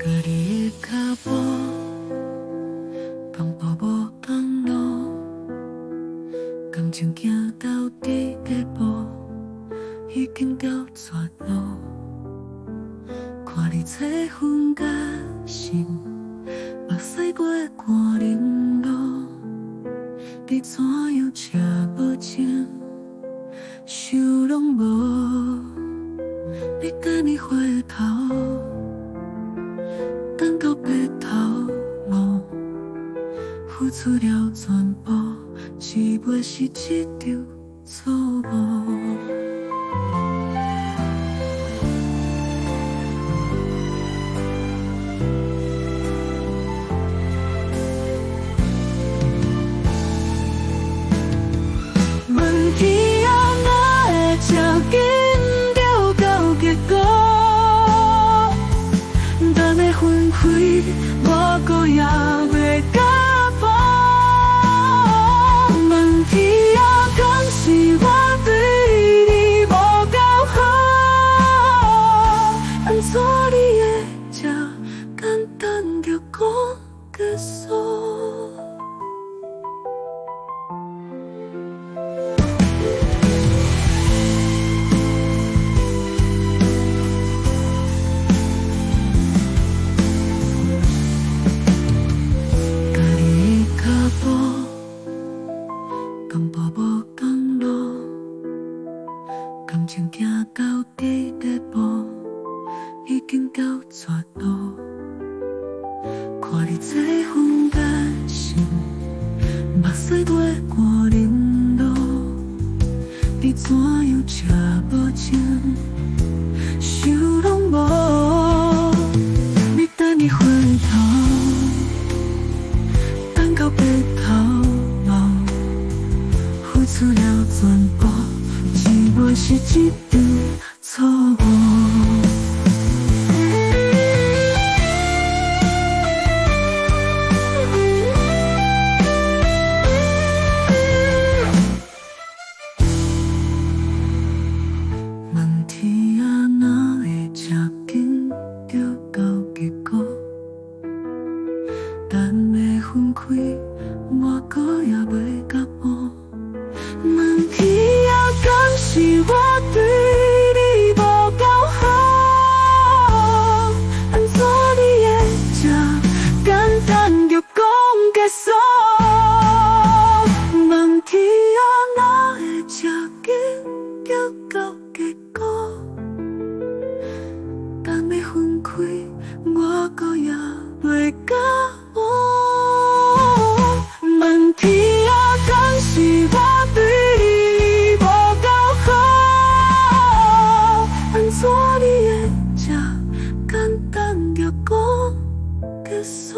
家己的脚步，放步无同路，感情行到第一步，已经到绝路。看你册分甲心，目屎过寒冷路，你怎样车无情，想拢无。你等你回头，等到白头路，付出了全部，只袂是一场错误。问天啊，哪会这紧就到结果？等要分开，我搁也袂甲步。问天啊，敢是我对你无够好？安怎你会这简单就讲结束？同步无同路，感情行到第一步，已经到绝路。看你册分甲心，目屎过寒冷路，你怎样车无情，想拢无。你等你回头，等到白头路。付出了全部，只袂是一场错误。问天啊，哪会这紧就到结果？等要分开，我搁也袂甲步。问天啊，敢是我对你无够好？安怎你会这简单就讲结束？问天啊，哪会这紧就到结果？等要分开，我搁也袂甲步。问天啊，敢是我对你无够好？安怎你会这简单就讲结束？